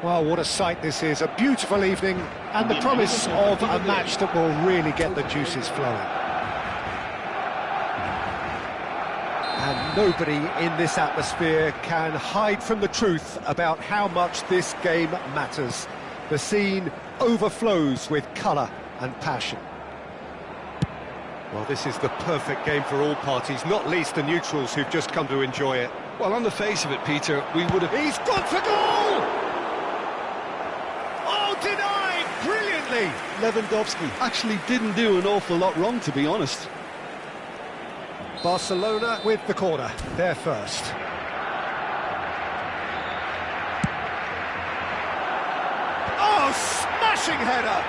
Well, what a sight this is, a beautiful evening, and the promise of a match that will really get the juices flowing. And nobody in this atmosphere can hide from the truth about how much this game matters. The scene overflows with colour and passion. Well, this is the perfect game for all parties, not least the neutrals who've just come to enjoy it. Well, on the face of it, Peter, we would have... He's gone for goal! Oh, denied! Brilliantly! Lewandowski actually didn't do an awful lot wrong, to be honest. Barcelona with the corner, they're first. Oh, smashing header!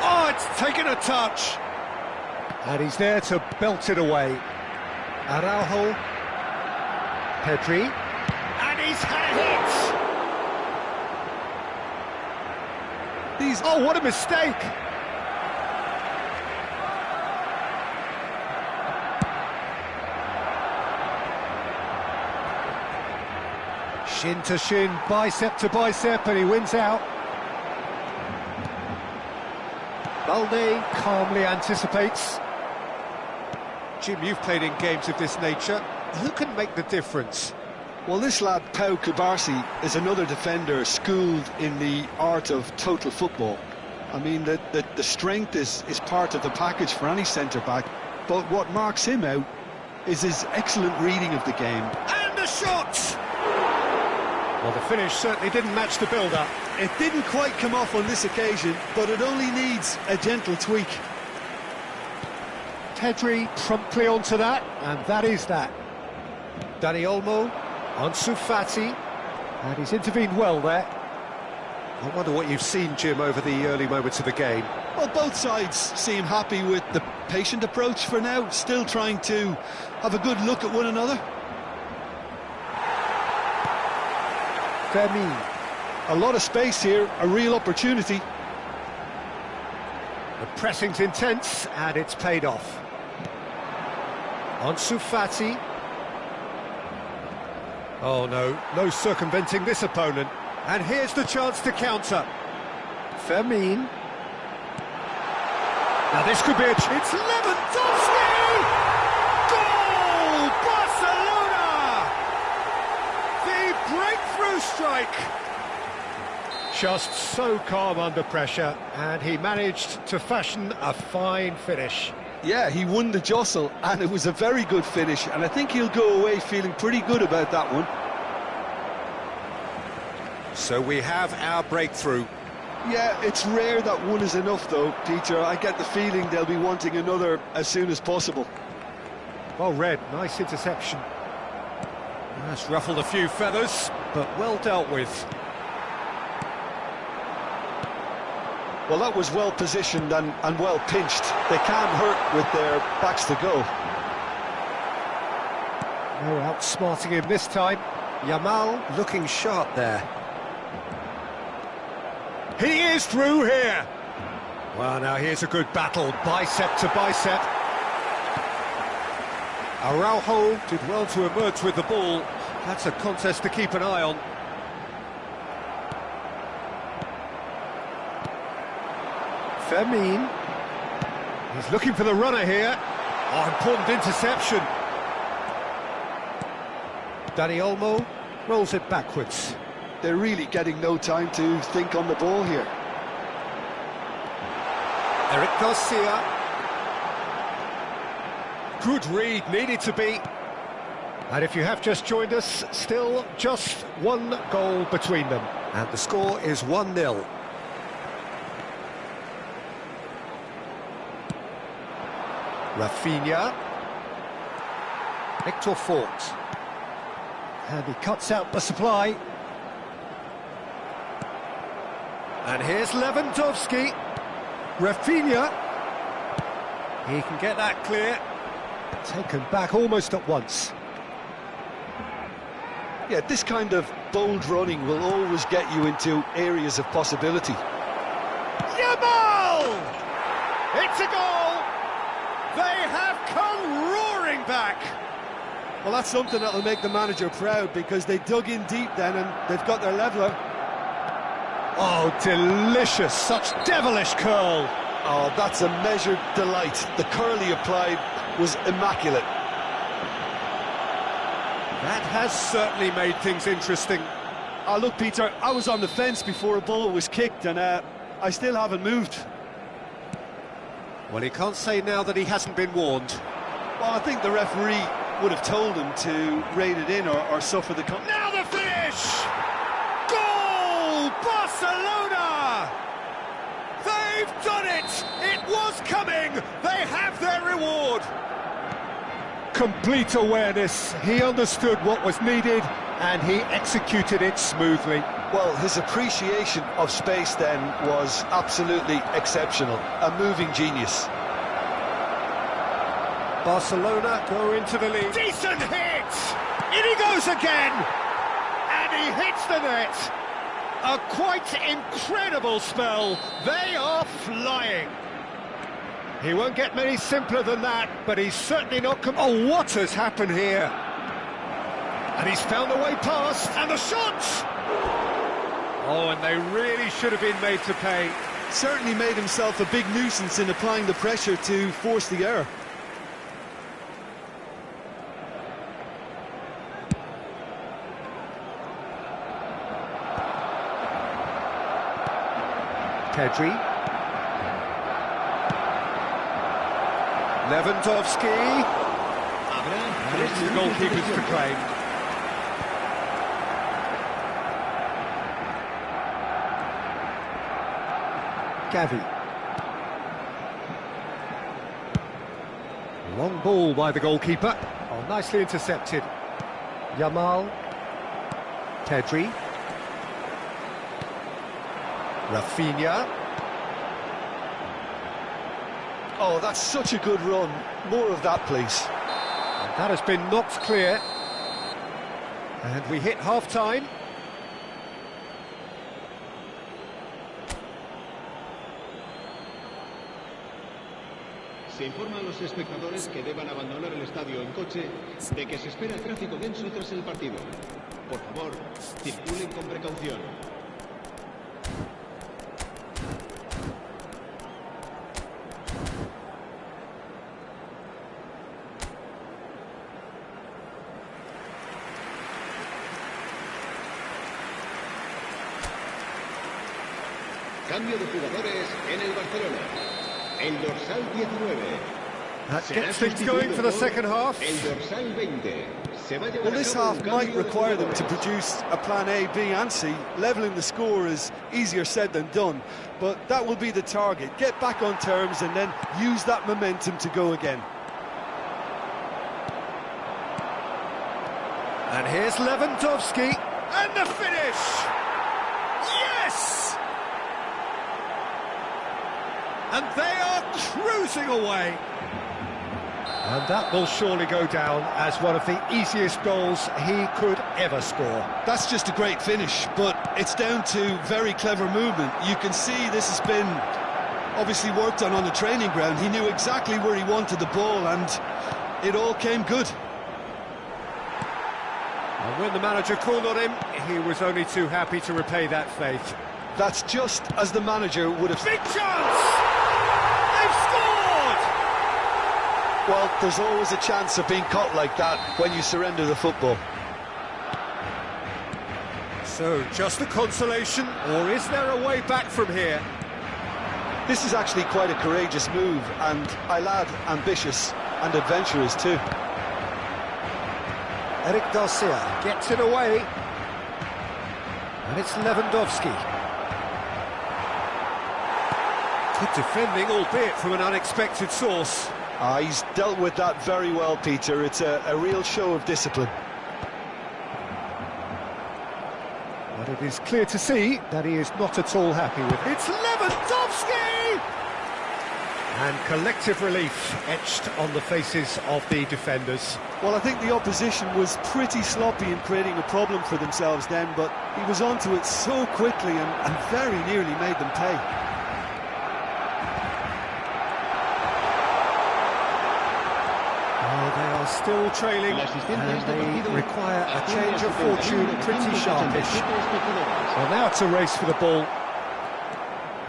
Oh, it's taken a touch. And he's there to belt it away. Araujo. Pedri. And he's had it! Oh, what a mistake! Shin to shin, bicep to bicep, and he wins out. Balde calmly anticipates. Jim, you've played in games of this nature. Who can make the difference? Well, this lad, Pau Kubarsi, is another defender schooled in the art of total football. I mean, the strength is part of the package for any centre-back, but what marks him out is his excellent reading of the game. And the shot! Well, the finish certainly didn't match the build-up. It didn't quite come off on this occasion, but it only needs a gentle tweak. Pedri promptly onto that, and that is that. Dani Olmo, Ansu Fati, and he's intervened well there. I wonder what you've seen, Jim, over the early moments of the game. Well, both sides seem happy with the patient approach for now, still trying to have a good look at one another. Fermin. A lot of space here, a real opportunity. The pressing's intense, and it's paid off. Ansu Fati. Oh no, no circumventing this opponent. And here's the chance to counter. Fermin. Now this could be a chance. It's Lewandowski! Goal! Barcelona! The breakthrough strike! Just so calm under pressure, and he managed to fashion a fine finish. Yeah, he won the jostle, and it was a very good finish, and I think he'll go away feeling pretty good about that one. So we have our breakthrough. Yeah, it's rare that one is enough, though, Peter. I get the feeling they'll be wanting another as soon as possible. Well read, nice interception. That's ruffled a few feathers, but well dealt with. Well, that was well positioned and well pinched. They can hurt with their backs to go. No outsmarting him this time. Yamal looking sharp there. He is through here. Well, now here's a good battle, bicep to bicep. Araujo did well to emerge with the ball. That's a contest to keep an eye on. Fermin. He's looking for the runner here. Oh, important interception. Dani Olmo rolls it backwards. They're really getting no time to think on the ball here. Eric Garcia. Good read, needed to be. And if you have just joined us, still just one goal between them. And the score is 1-0. Rafinha. Victor Fort. And he cuts out the supply. And here's Lewandowski. Rafinha. He can get that clear. Taken back almost at once. Yeah, this kind of bold running will always get you into areas of possibility. Yamal! It's a goal! They have come roaring back! Well, that's something that'll make the manager proud, because they dug in deep then and they've got their leveller. Oh, delicious! Such devilish curl! Oh, that's a measured delight. The curl he applied was immaculate. That has certainly made things interesting. Oh, look, Peter, I was on the fence before a ball was kicked, and I still haven't moved. Well, he can't say now that he hasn't been warned. Well, I think the referee would have told him to rate it in or suffer the... Now the finish! Goal! Barcelona! They've done it! It was coming! They have their reward! Complete awareness. He understood what was needed and he executed it smoothly. Well, his appreciation of space then was absolutely exceptional. A moving genius. Barcelona go into the lead. Decent hit! In he goes again! And he hits the net. A quite incredible spell. They are flying. He won't get many simpler than that, but he's certainly not... Oh, what has happened here? And he's found a way past, and the shot! Oh, and they really should have been made to pay. Certainly made himself a big nuisance in applying the pressure to force the error. Pedri. Lewandowski. And it's the goalkeepers to claim. Gavi. Long ball by the goalkeeper. Oh, nicely intercepted. Yamal. Pedri. Rafinha. Oh, that's such a good run. More of that, please. And that has been knocked clear. And we hit half-time. Se informa a los espectadores que deban abandonar el estadio en coche de que se espera tráfico denso tras el partido. Por favor, circulen con precaución. Cambio de jugadores en el Barcelona. El dorsal 19. That gets things going for the second half. El dorsal 20. Well, this half might require them to produce a plan A, B and C. Levelling the score is easier said than done, but that will be the target. Get back on terms and then use that momentum to go again. And here's Lewandowski. And the finish! Yes! And they are cruising away. And that will surely go down as one of the easiest goals he could ever score. That's just a great finish, but it's down to very clever movement. You can see this has been obviously worked on the training ground. He knew exactly where he wanted the ball, and it all came good. And when the manager called on him, he was only too happy to repay that faith. That's just as the manager would have... Big chance! They've scored! Well, there's always a chance of being caught like that when you surrender the football. So, just a consolation, or is there a way back from here? This is actually quite a courageous move, and I'll add ambitious and adventurous too. Eric Garcia gets it away. And it's Lewandowski. Good defending, albeit from an unexpected source. He's dealt with that very well, Peter. It's a real show of discipline. But it is clear to see that he is not at all happy with it. It's Lewandowski! And collective relief etched on the faces of the defenders. Well, I think the opposition was pretty sloppy in creating a problem for themselves then, but he was onto it so quickly and very nearly made them pay. Well, they are still trailing, and they require a change of fortune pretty sharpish. Well, now it's a race for the ball.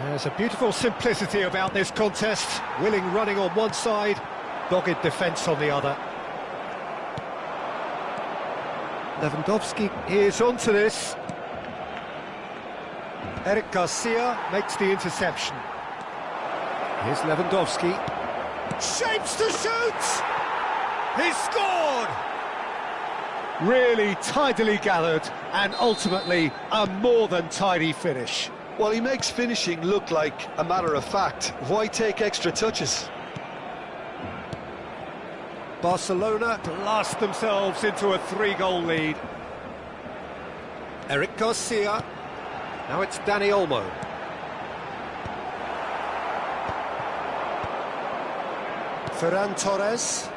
There's a beautiful simplicity about this contest. Willing running on one side, dogged defence on the other. Lewandowski is onto this. Eric Garcia makes the interception. Here's Lewandowski. Shapes to shoot! He scored! Really tidily gathered, and ultimately a more than tidy finish. Well, he makes finishing look like a matter of fact. Why take extra touches? Barcelona blast themselves into a 3-goal lead. Eric Garcia. Now it's Dani Olmo. Ferran Torres.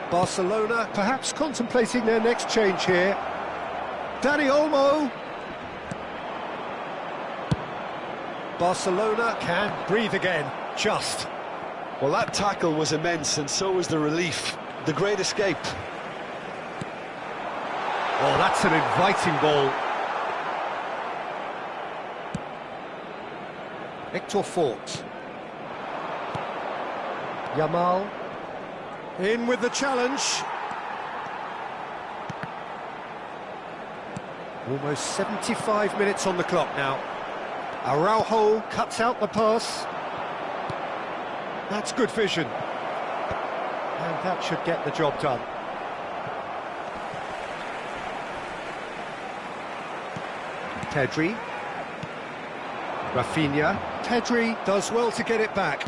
Barcelona perhaps contemplating their next change here. Dani Olmo. Barcelona can breathe again, just. Well, that tackle was immense, and so was the relief. The great escape. Oh, that's an inviting ball. Victor Fort. Yamal. In with the challenge. Almost 75 minutes on the clock now. Araujo cuts out the pass. That's good vision. And that should get the job done. Pedri. Rafinha. Pedri does well to get it back.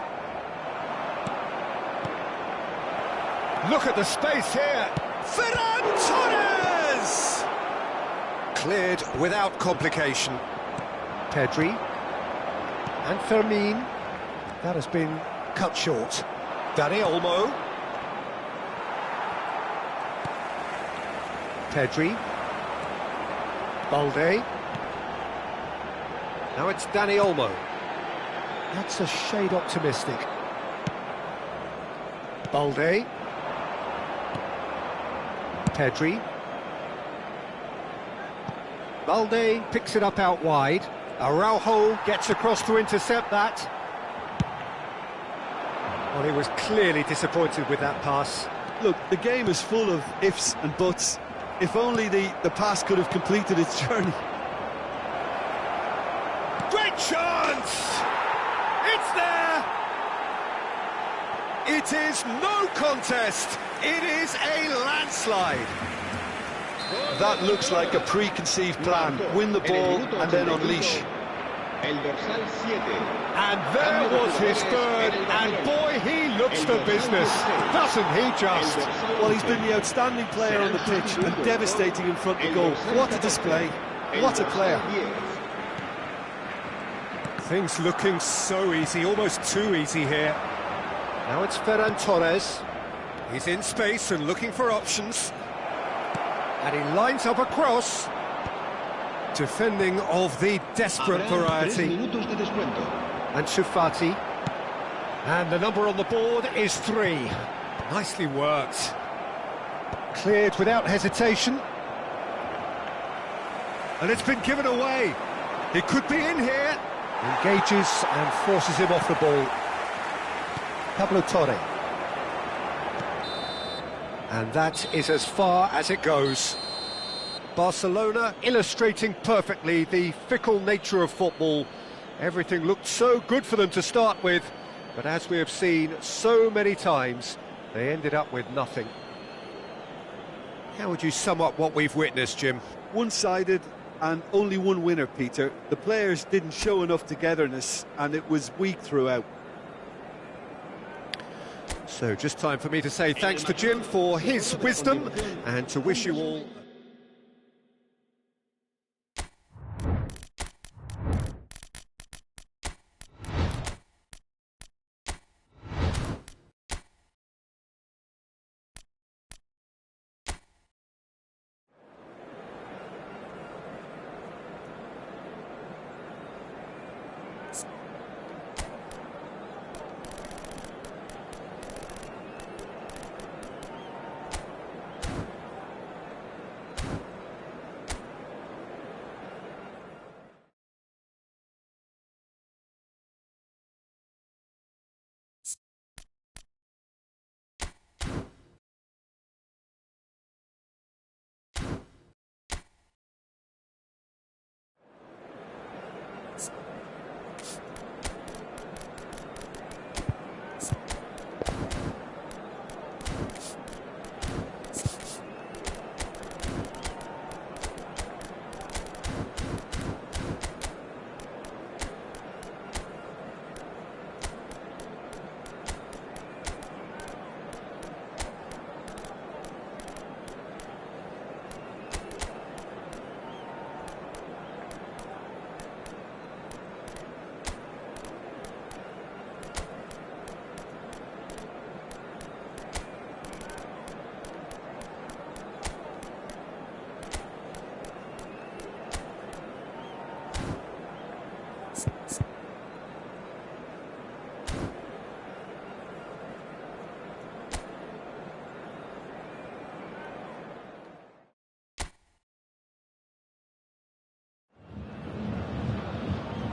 Look at the space here. Ferran Torres! Cleared without complication. Pedri. And Fermin. That has been cut short. Dani Olmo. Pedri. Balde. Now it's Dani Olmo. That's a shade optimistic. Balde. Pedri. Balde picks it up out wide. Araujo gets across to intercept that. Well, he was clearly disappointed with that pass. Look, the game is full of ifs and buts. If only the pass could have completed its journey. Great chance! It's there! It is no contest. It is a landslide. That looks like a preconceived plan. Win the ball and then unleash. And there was his third, and boy, he looks the business, doesn't he just? Well, he's been the outstanding player on the pitch and devastating in front of goal. What a display, what a player. Things looking so easy, almost too easy here. Now it's Ferran Torres. He's in space and looking for options. And he lines up a cross. Defending of the desperate variety. And Fati. And the number on the board is 3. Nicely worked. Cleared without hesitation. And it's been given away. He could be in here. Engages and forces him off the ball. Pablo Torre. And that is as far as it goes. Barcelona illustrating perfectly the fickle nature of football. Everything looked so good for them to start with, but as we have seen so many times, they ended up with nothing. How would you sum up what we've witnessed, Jim? One-sided and only one winner, Peter. The players didn't show enough togetherness and it was weak throughout. So just time for me to say thanks to Jim for his wisdom and to wish you all...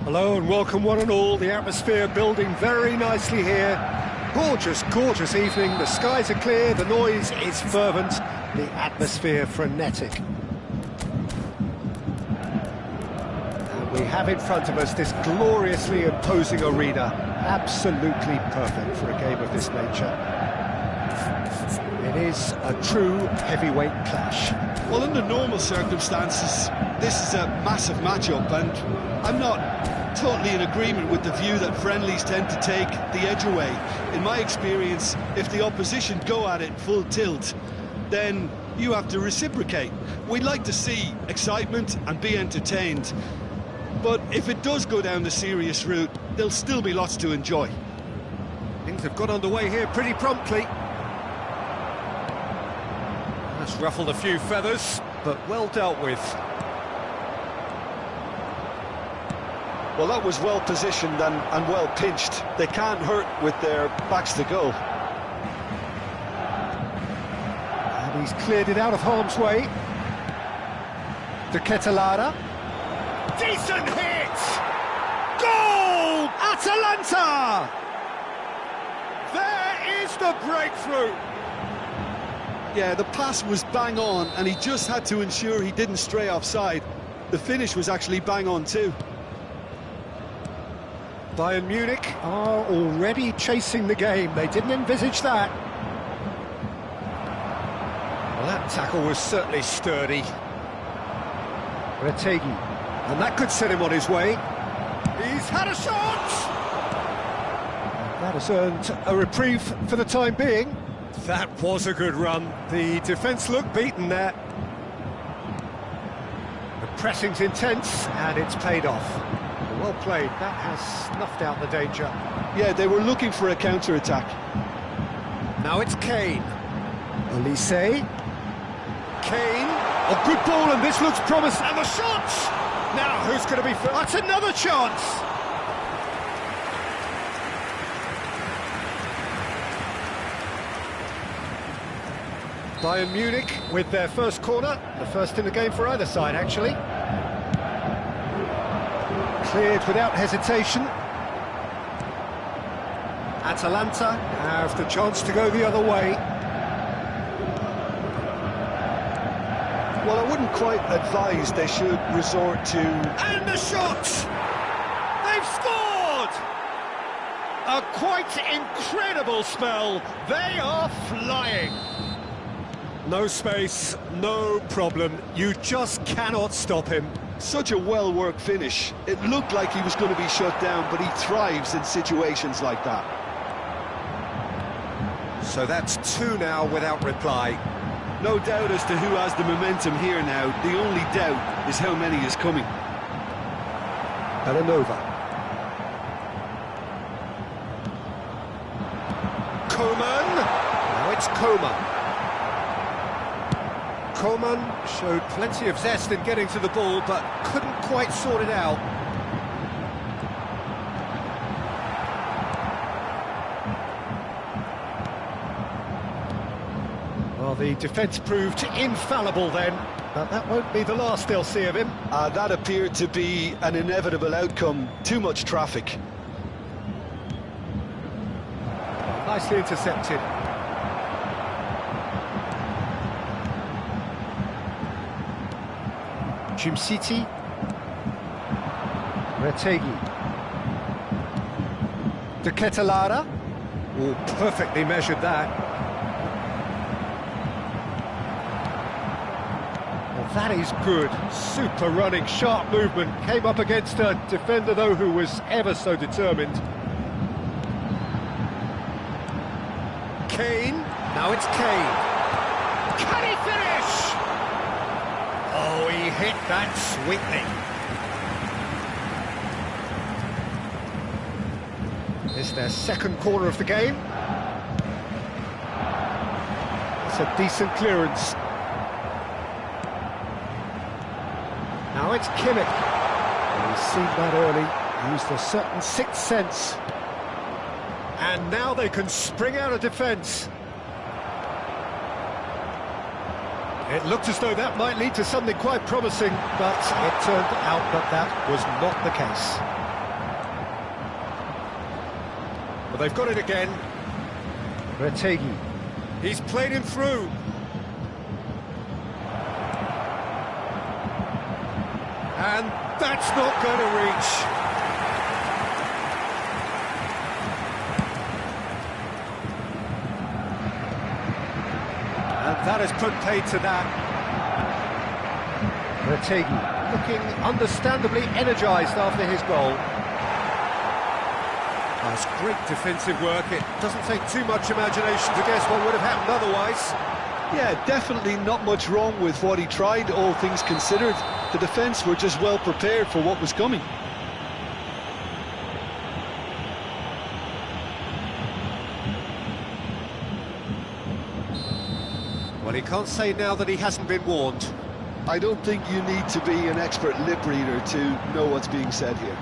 Hello and welcome one and all. The atmosphere building very nicely here. Gorgeous, gorgeous evening. The skies are clear, the noise is fervent, the atmosphere frenetic. And we have in front of us this gloriously imposing arena. Absolutely perfect for a game of this nature. It is a true heavyweight clash. Well, under normal circumstances, this is a massive matchup, and I'm not totally in agreement with the view that friendlies tend to take the edge away. In my experience, if the opposition go at it full tilt, then you have to reciprocate. We'd like to see excitement and be entertained, but if it does go down the serious route, there'll still be lots to enjoy. Things have got underway here pretty promptly. That's ruffled a few feathers, but well dealt with. Well, that was well positioned and well pinched. They can't hurt with their backs to go. And he's cleared it out of harm's way. De Ketelada. Decent hit! Goal! Atalanta! There is the breakthrough! Yeah, the pass was bang on, and he just had to ensure he didn't stray offside. The finish was actually bang on too. Bayern Munich are already chasing the game. They didn't envisage that. Well, that tackle was certainly sturdy. Retegi. And that could set him on his way. He's had a shot! That has earned a reprieve for the time being. That was a good run. The defence looked beaten there. The pressing's intense, and it's paid off. Well played. That has snuffed out the danger. Yeah, they were looking for a counter-attack. Now it's Kane. Elise. Kane. Oh, good ball, and this looks promising. And the shots! Now, who's going to be... That's another chance! Bayern Munich with their first corner. The first in the game for either side, actually. Cleared without hesitation. Atalanta have the chance to go the other way. Well, I wouldn't quite advise they should resort to... And the shot! They've scored! A quite incredible spell. They are flying. No space, no problem. You just cannot stop him. Such a well-worked finish. It looked like he was going to be shut down, but he thrives in situations like that. So that's two now without reply. No doubt as to who has the momentum here now. The only doubt is how many is coming. Belanova. Coman. Now it's Coman. Coman showed plenty of zest in getting to the ball, but couldn't quite sort it out. Well, the defence proved infallible then, but that won't be the last they'll see of him. That appeared to be an inevitable outcome. Too much traffic. Nicely intercepted. City. Retegi. De Ketelara. Oh, perfectly measured that. Well, that is good. Super running, sharp movement. Came up against a defender, though, who was ever so determined. Kane. Now it's Kane. Can he finish? Oh, he hit that sweetly. It's their second corner of the game. It's a decent clearance. Now it's Kimmich. He's seen that early, used a certain sixth sense. And now they can spring out of defence. It looked as though that might lead to something quite promising, but it turned out that that was not the case. Well, they've got it again. Retegi. He's played him through. And that's not going to reach. That has put paid to that. Retegi looking understandably energised after his goal. That's great defensive work. It doesn't take too much imagination to guess what would have happened otherwise. Yeah, definitely not much wrong with what he tried, all things considered. The defence were just well prepared for what was coming. Well, he can't say now that he hasn't been warned. I don't think you need to be an expert lip reader to know what's being said here.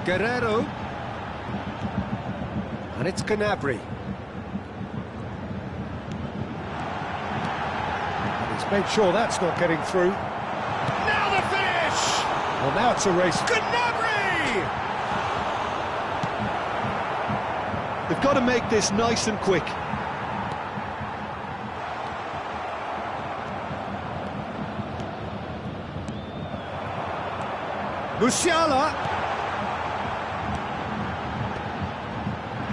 Guerrero. And it's Gnabry. And he's made sure that's not getting through. Now the finish! Well, now it's a race. Gnabry! They've got to make this nice and quick. Musiala.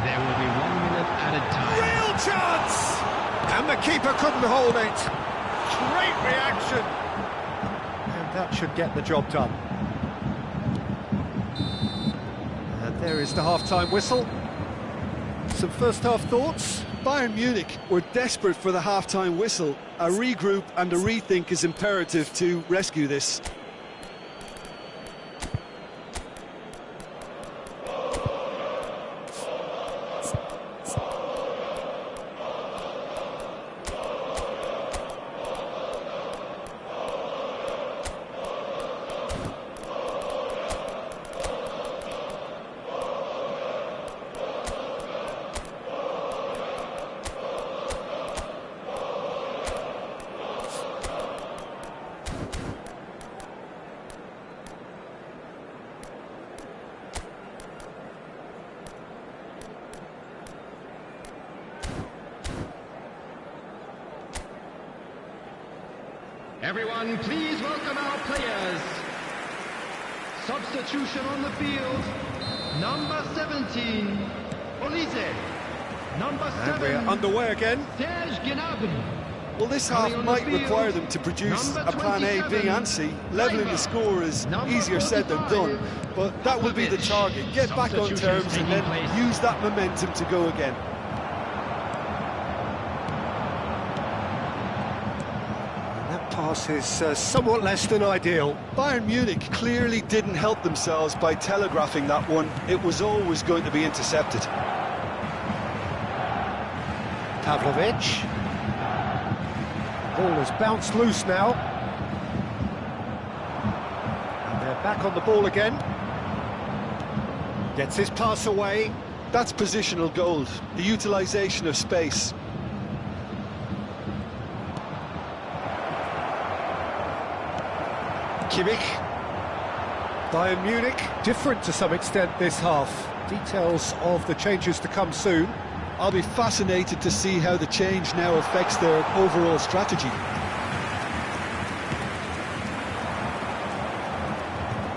There will be 1 minute added time. Real chance! And the keeper couldn't hold it. Great reaction. And that should get the job done. And there is the half-time whistle. Some first-half thoughts? Bayern Munich were desperate for the half-time whistle. A regroup and a rethink is imperative to rescue this. Everyone, please welcome our players. Substitution on the field. Number 17, Olise. Number 7, And we're underway again. Serge Gnabry. Well, this half might require them to produce a plan A, B and C. Levelling the score is easier said than done, but that will be the target. Get back on terms and then use that momentum to go again. That pass is somewhat less than ideal. Bayern Munich clearly didn't help themselves by telegraphing that one. It was always going to be intercepted. Pavlovic. Ball has bounced loose now. And they're back on the ball again. Gets his pass away. That's positional gold, the utilisation of space. Kimmich. Bayern Munich, different to some extent this half. Details of the changes to come soon. I'll be fascinated to see how the change now affects their overall strategy.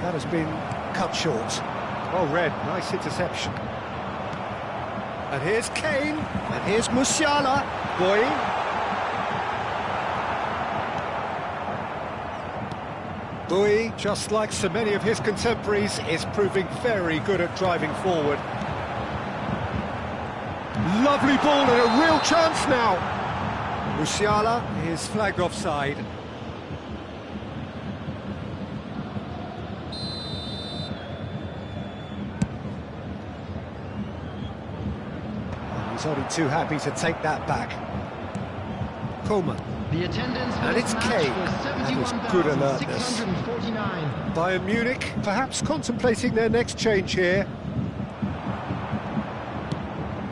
That has been cut short. Well read, nice interception. And here's Kane, and here's Musiala. Bui, just like so many of his contemporaries, is proving very good at driving forward. Lovely ball and a real chance now. Musiala is flagged offside. He's only too happy to take that back. Coleman. The attendance for And this it's match Kane. was That is good alertness. 71,649. Bayern Munich perhaps contemplating their next change here.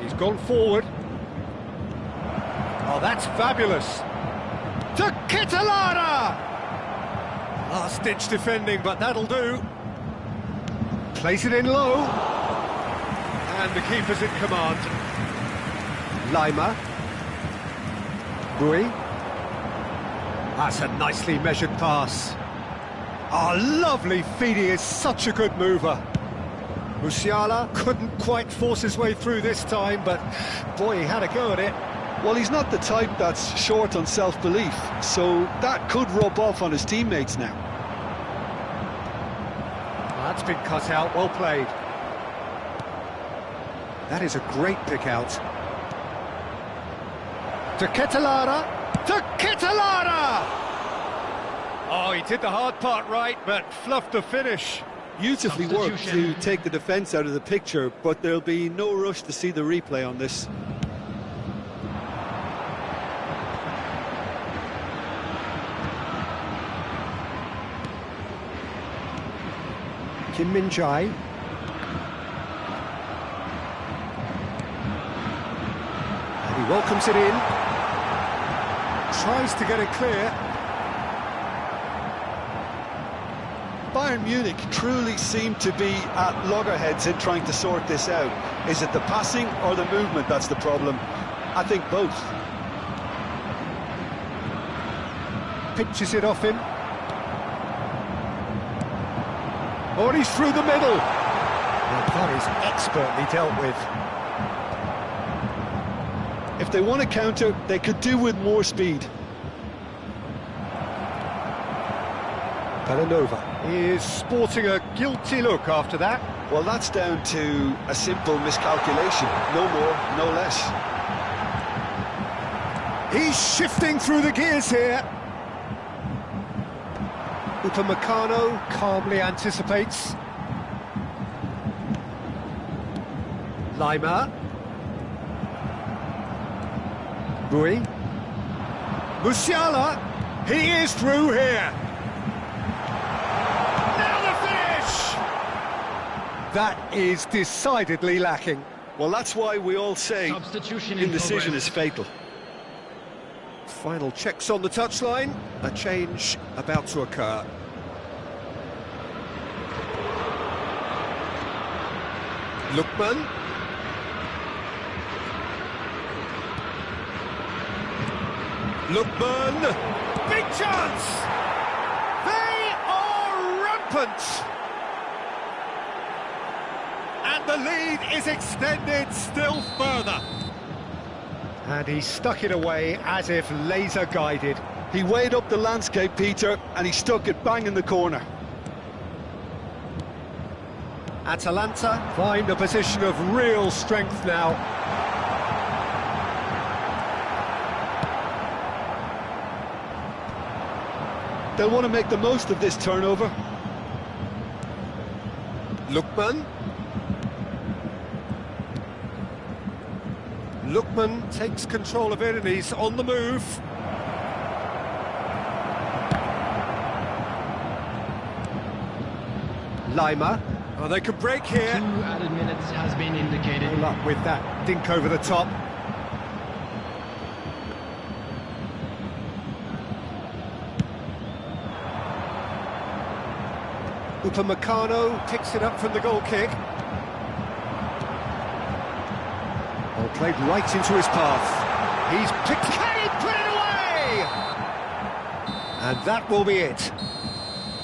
He's gone forward. Oh, that's fabulous. To Kitolana! Last-ditch defending, but that'll do. Plays it in low. And the keeper's in command. Lima. Bui. That's a nicely measured pass. Oh, lovely feed, he is such a good mover. Musiala couldn't quite force his way through this time, but boy, he had a go at it. Well, he's not the type that's short on self-belief, so that could rub off on his teammates now. That's been cut out, well played. That is a great pick out. To Kitolana! To Kitolana! Oh, he did the hard part right, but fluffed the finish. Beautifully worked to take the defence out of the picture, but there'll be no rush to see the replay on this. Kim Min-jae. And he welcomes it in. Tries to get it clear. Bayern Munich truly seem to be at loggerheads in trying to sort this out. Is it the passing or the movement that's the problem? I think both. Pinches it off him. Oh, and he's through the middle. And that is expertly dealt with. If they want to counter, they could do with more speed. Belanova is sporting a guilty look after that. Well, that's down to a simple miscalculation. No more, no less. He's shifting through the gears here. Upamecano calmly anticipates. Lima. Bui. Musiala. He is through here. Now the finish! That is decidedly lacking. Well, that's why we all say Substitution in indecision progress. is fatal. Final checks on the touchline, a change about to occur. Lookman. Lookman. Big chance! They are rampant! And the lead is extended still further. And he stuck it away as if laser guided. He weighed up the landscape, Peter, and he stuck it bang in the corner. Atalanta find a position of real strength now. They'll want to make the most of this turnover. Lookman. Lookman takes control of it and he's on the move. Lima. Oh, they can break here. 2 added minutes has been indicated. Good luck with that dink over the top. Upamecano picks it up from the goal kick. Oh, played right into his path. He's picked... Can he put it away? And that will be it.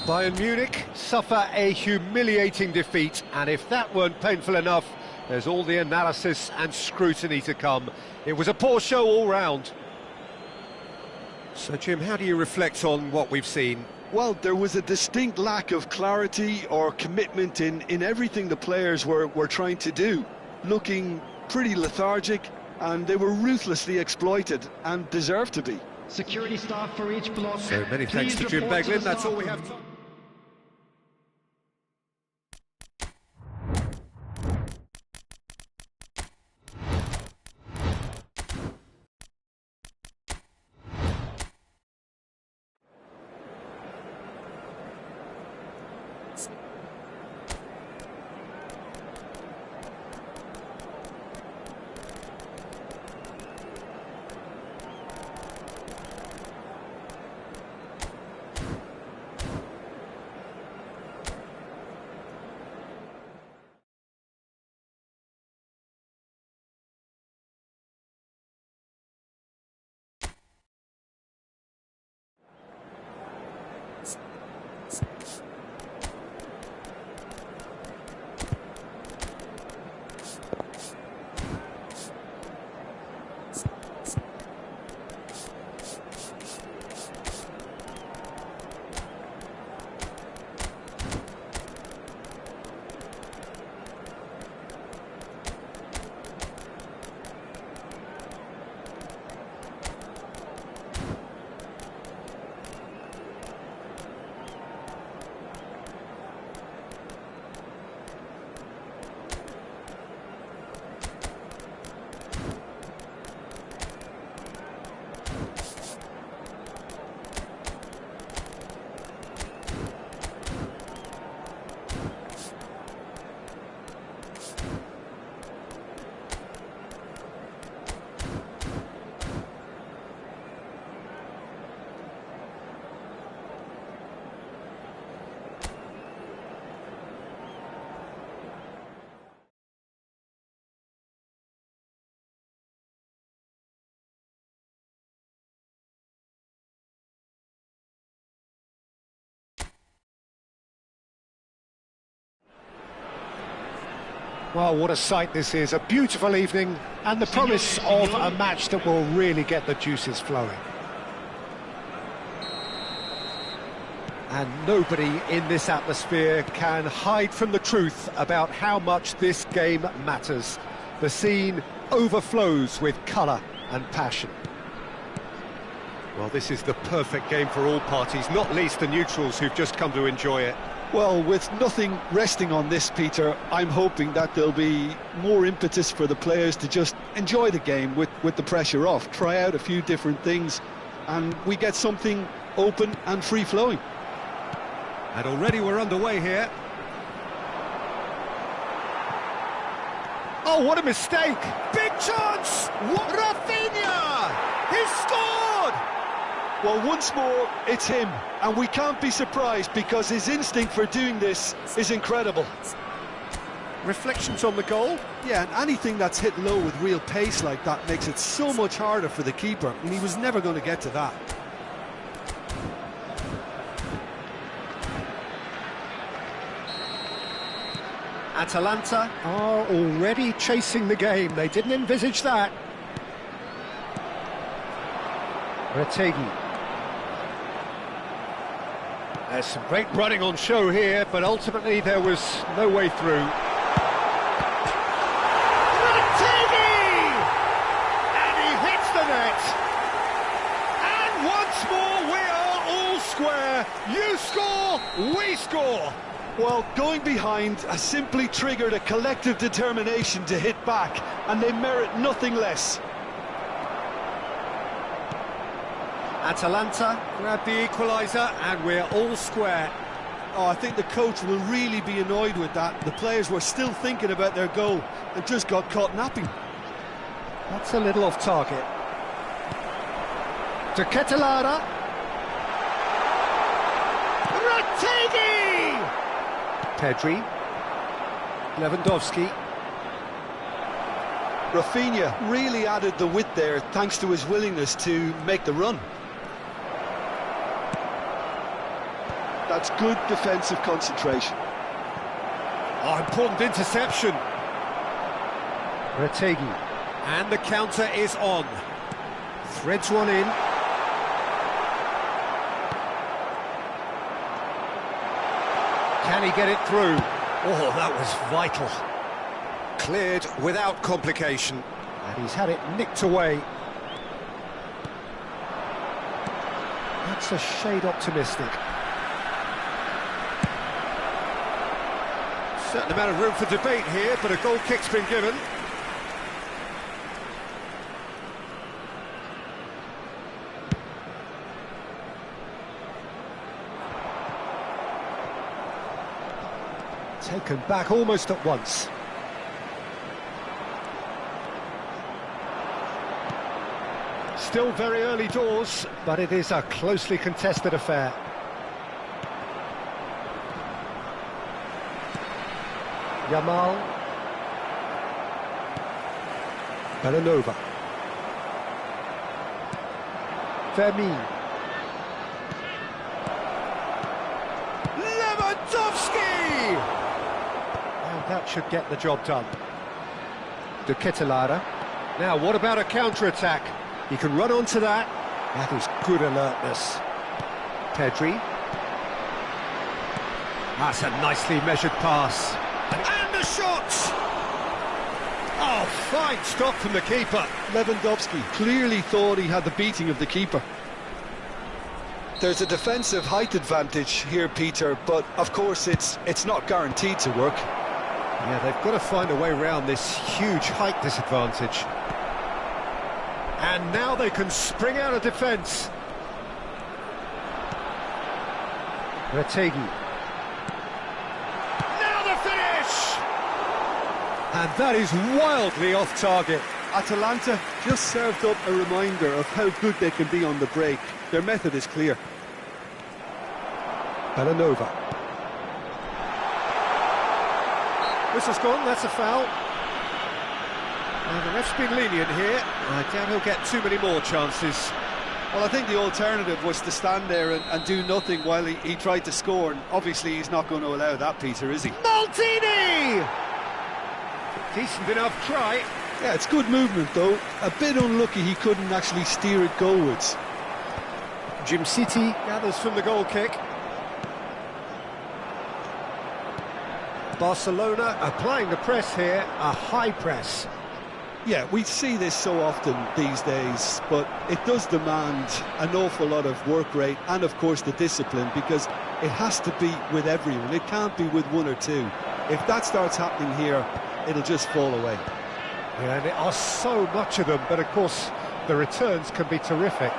Bayern Munich Suffer a humiliating defeat, and if that weren't painful enough, there's all the analysis and scrutiny to come. It was a poor show all round. So, Jim, how do you reflect on what we've seen? Well, there was a distinct lack of clarity or commitment in everything the players were trying to do. Looking pretty lethargic, and they were ruthlessly exploited and deserved to be. Security staff for each block. So many thanks to Please Jim report to Beglin. the That's staff all we room. have time. Well, what a sight this is. A beautiful evening and the promise of a match that will really get the juices flowing. And nobody in this atmosphere can hide from the truth about how much this game matters. The scene overflows with colour and passion. Well, this is the perfect game for all parties, not least the neutrals who've just come to enjoy it. Well, with nothing resting on this, Peter, I'm hoping that there'll be more impetus for the players to just enjoy the game with the pressure off, try out a few different things, and we get something open and free-flowing. And already we're underway here. Oh, what a mistake! Big chance! What Rafinha! He's scored! Well, once more, it's him, and we can't be surprised because his instinct for doing this is incredible. Reflections on the goal? Yeah, and anything that's hit low with real pace like that makes it so much harder for the keeper, and he was never going to get to that. Atalanta are already chasing the game. They didn't envisage that. Retegi. There's some great running on show here, but ultimately there was no way through. Retegi! And he hits the net. And once more we are all square. You score, we score. Well, going behind has simply triggered a collective determination to hit back, and they merit nothing less. Atalanta grab the equaliser, and we're all square. Oh, I think the coach will really be annoyed with that. The players were still thinking about their goal and just got caught napping. That's a little off target. To Ketelara. Retegi! Pedri. Lewandowski. Rafinha really added the width there thanks to his willingness to make the run. That's good defensive concentration. Oh, important interception. Retegi. And the counter is on. Threads one in. Can he get it through? Oh, that was vital. Cleared without complication. And he's had it nicked away. That's a shade optimistic. Certain amount of room for debate here, but a goal kick's been given. Taken back almost at once. Still very early doors, but it is a closely contested affair. Yamal. Belanova. Fermin. Lewandowski! And that should get the job done. De Ketelara. Now, what about a counter-attack? He can run onto that. That is good alertness. Pedri. That's a nicely measured pass. And the shot! Oh, fine stop from the keeper. Lewandowski clearly thought he had the beating of the keeper. There's a defensive height advantage here, Peter, but of course it's not guaranteed to work. Yeah, they've got to find a way around this huge height disadvantage. And now they can spring out of defence. Retegi. Now the finish! And that is wildly off target. Atalanta just served up a reminder of how good they can be on the break. Their method is clear. Belanova. Whistle's gone, that's a foul. And the ref's been lenient here. I doubt he'll get too many more chances. Well, I think the alternative was to stand there and do nothing while he tried to score, and obviously he's not going to allow that, Peter, is he? Maldini! Decent enough try. Yeah, it's good movement, though. A bit unlucky he couldn't actually steer it goalwards. Jim City gathers from the goal kick. Barcelona applying the press here, a high press. Yeah, we see this so often these days, but it does demand an awful lot of work rate and, of course, the discipline, because it has to be with everyone. It can't be with one or two. If that starts happening here, it'll just fall away. Yeah, and there are so much of them, but of course the returns can be terrific.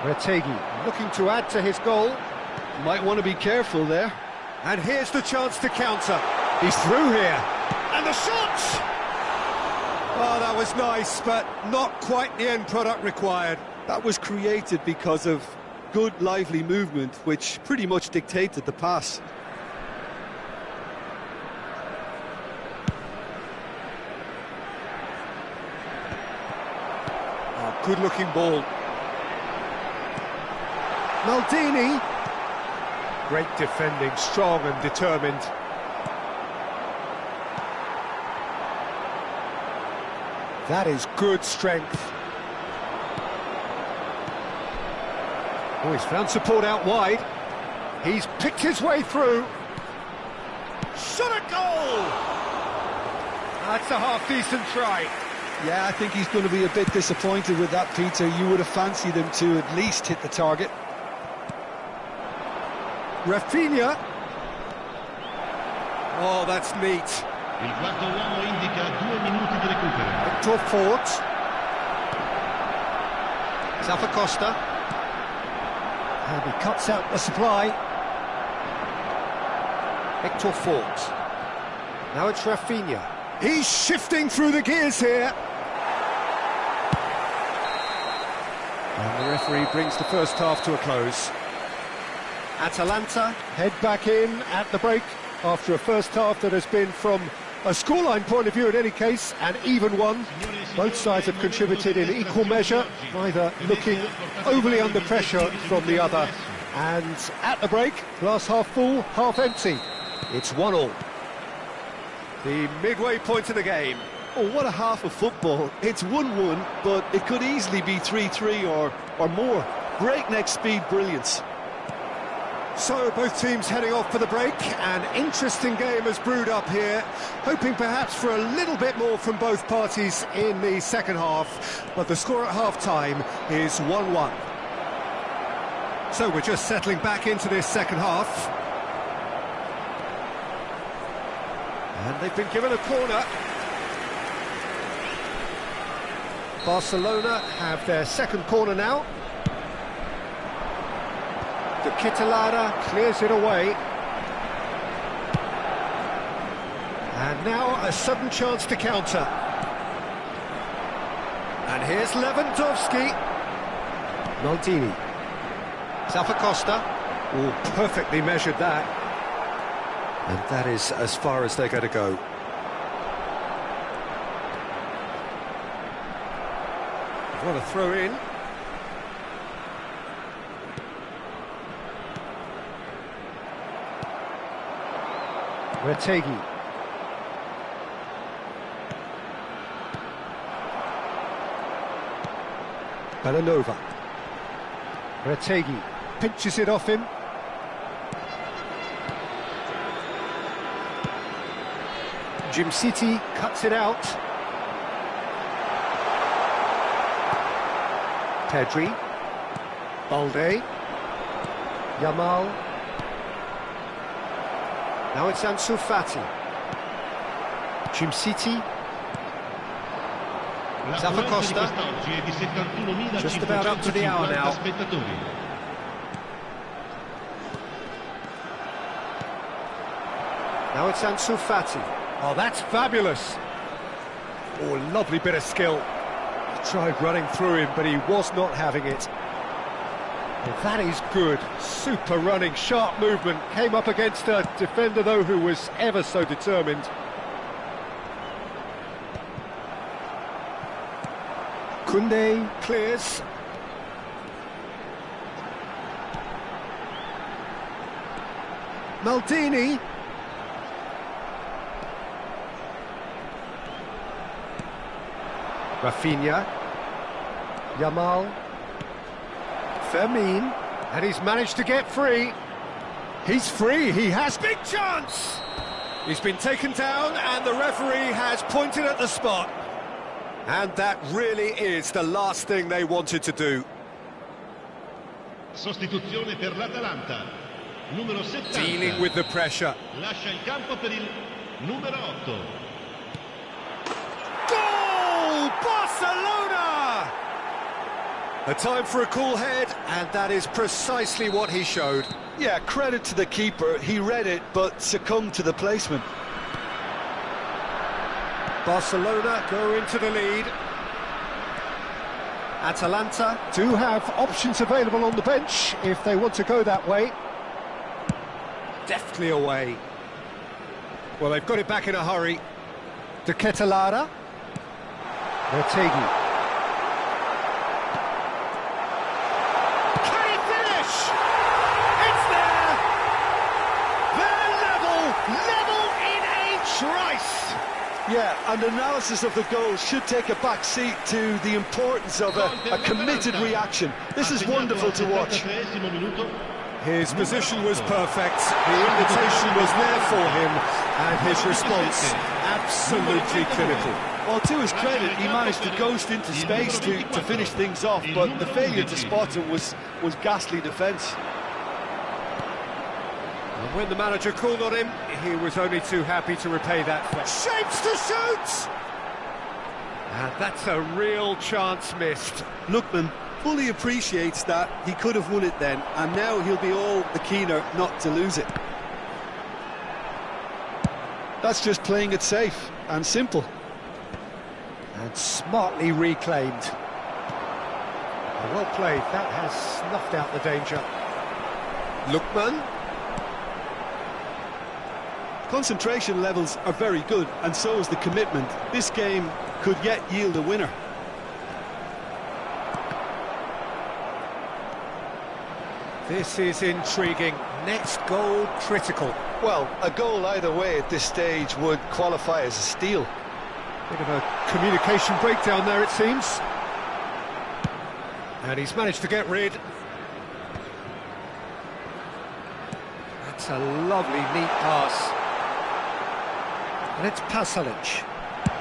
Retegi looking to add to his goal. Might want to be careful there. And here's the chance to counter. He's through here. And the shot! Oh, that was nice, but not quite the end product required. That was created because of good, lively movement, which pretty much dictated the pass. Oh, good-looking ball. Maldini. Great defending, strong and determined. That is good strength. Oh, he's found support out wide. He's picked his way through. Shot a goal! That's a half-decent try. Yeah, I think he's going to be a bit disappointed with that, Peter. You would have fancied him to at least hit the target. Rafinha. Oh, that's neat. Il quarto uomo indica 2 minuti di recupero. Victor Fort. Costa. And he cuts out the supply. Victor Fort. Now it's Rafinha. He's shifting through the gears here. And the referee brings the first half to a close. Atalanta head back in at the break after a first half that has been, from a scoreline point of view in any case, an even one. Both sides have contributed in equal measure, neither looking overly under pressure from the other. And at the break, glass half full, half empty. It's 1-1. The midway point of the game. Oh, what a half of football. It's 1-1, but it could easily be 3-3 or more. Breakneck speed brilliance. So both teams heading off for the break. An interesting game has brewed up here, hoping perhaps for a little bit more from both parties in the second half, but the score at half-time is 1-1. So we're just settling back into this second half. And they've been given a corner. Barcelona have their second corner now. The Kitalara clears it away. And now a sudden chance to counter. And here's Lewandowski. Maldini. Costa. Oh, perfectly measured that. And that is as far as they're going to go. What a throw in. Retegi. Belanova. Retegi pinches it off him. Jim City cuts it out. Pedri. Balde. Yamal. Now it's Ansu Fati. Jim City. Costa. Just about up to the hour now. Now it's Ansu Fati. Oh, that's fabulous. Oh, lovely bit of skill. He tried running through him, but he was not having it. Well, that is good. Super running, sharp movement. Came up against a defender, though, who was ever so determined. Koundé clears. Maldini. Rafinha. Yamal. Fermin. And he's managed to get free. He's free, he has big chance! He's been taken down and the referee has pointed at the spot. And that really is the last thing they wanted to do. Sostituzione per l'Atalanta. Numero 70. Dealing with the pressure. Lascia il campo per il numero 8. Goal! Barcelona! A time for a cool head, and that is precisely what he showed. Yeah, credit to the keeper. He read it, but succumbed to the placement. Barcelona go into the lead. Atalanta do have options available on the bench if they want to go that way. Deftly away. Well, they've got it back in a hurry. De Ketelada. Ortegi. Can he finish? It's there! They're level in a trice! Yeah, and analysis of the goal should take a back seat to the importance of a committed reaction. This is wonderful to watch. His position was perfect, the invitation was there for him, and his response absolutely clinical. Well, to his credit, he managed to ghost into space to finish things off, but the failure to spot him was ghastly defence. And when the manager called on him, he was only too happy to repay that favour. Shapes to shoot! And that's a real chance missed. Lookman fully appreciates that he could have won it then, and now he'll be all the keener not to lose it. That's just playing it safe and simple. And smartly reclaimed. Well played, that has snuffed out the danger. Lookman. Concentration levels are very good, and so is the commitment. This game could yet yield a winner. This is intriguing. Next goal critical. Well, a goal either way at this stage would qualify as a steal. Bit of a communication breakdown there, it seems. And he's managed to get rid. That's a lovely, neat pass. And it's Pasalic.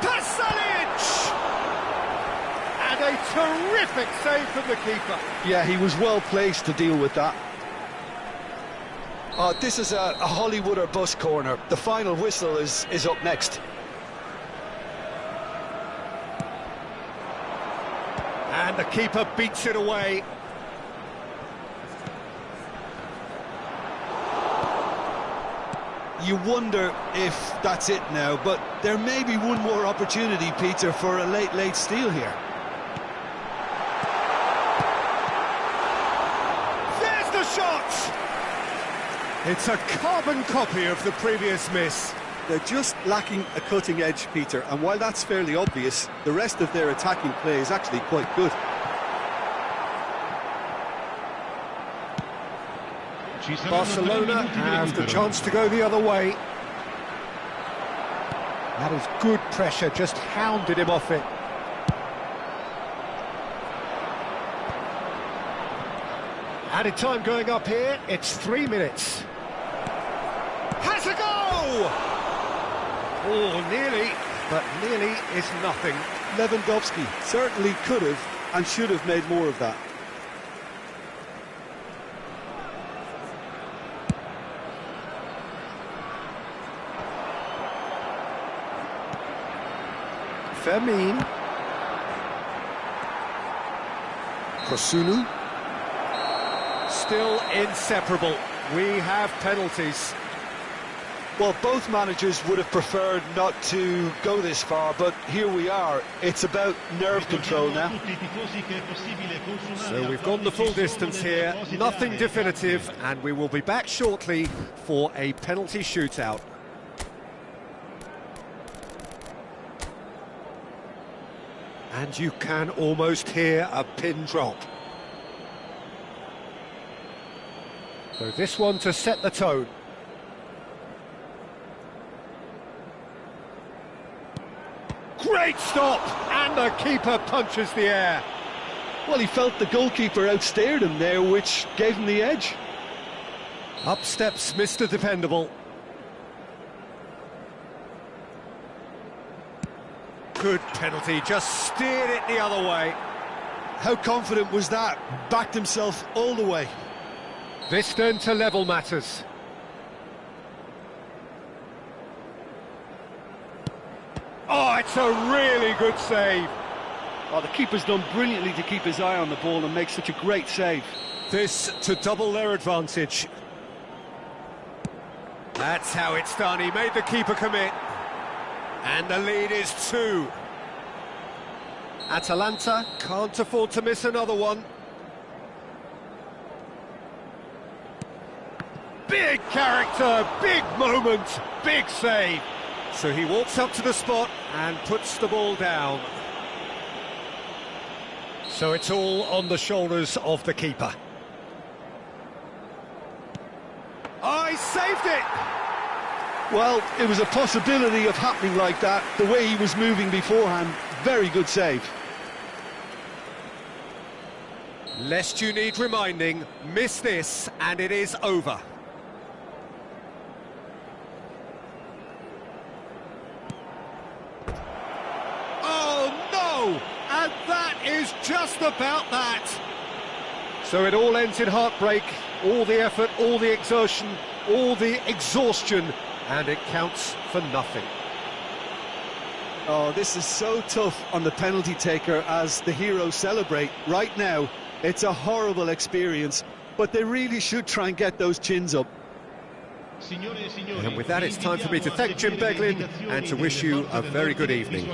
Pasalic! And a terrific save from the keeper. Yeah, he was well placed to deal with that. This is a Hollywood or bus corner. The final whistle is up next. And the keeper beats it away. You wonder if that's it now, but there may be one more opportunity, Peter, for a late steal here. There's the shot! It's a carbon copy of the previous miss. They're just lacking a cutting edge, Peter, and while that's fairly obvious, the rest of their attacking play is actually quite good. Barcelona have the chance to go the other way. That is good pressure, just hounded him off it. Added time going up here, it's 3 minutes. Has a go! Oh, nearly, but nearly is nothing. Lewandowski certainly could have and should have made more of that. Fermin. Kosunu. Still inseparable. We have penalties. Well, both managers would have preferred not to go this far, but here we are. It's about nerve control now. So we've gone the full distance here, nothing definitive, and we will be back shortly for a penalty shootout. And you can almost hear a pin drop. So this one to set the tone. Great stop! And the keeper punches the air. Well, he felt the goalkeeper outstared him there, which gave him the edge. Up steps Mr. Dependable. Good penalty, just steered it the other way. How confident was that? Backed himself all the way. This then to level matters. Oh, it's a really good save. Oh, the keeper's done brilliantly to keep his eye on the ball and make such a great save. This to double their advantage. That's how it's done. He made the keeper commit. And the lead is 2. Atalanta can't afford to miss another one. Big character, big moment, big save. So he walks up to the spot and puts the ball down. So it's all on the shoulders of the keeper. Oh, he saved it! Well, it was a possibility of happening like that, the way he was moving beforehand. Very good save. Lest you need reminding, miss this and it is over. Oh no! And that is just about that. So it all ends in heartbreak, all the effort, all the exertion, all the exhaustion, and it counts for nothing. Oh, this is so tough on the penalty taker as the heroes celebrate. Right now, it's a horrible experience, but they really should try and get those chins up. And with that, it's time for me to thank Jim Beglin and to wish you a very good evening.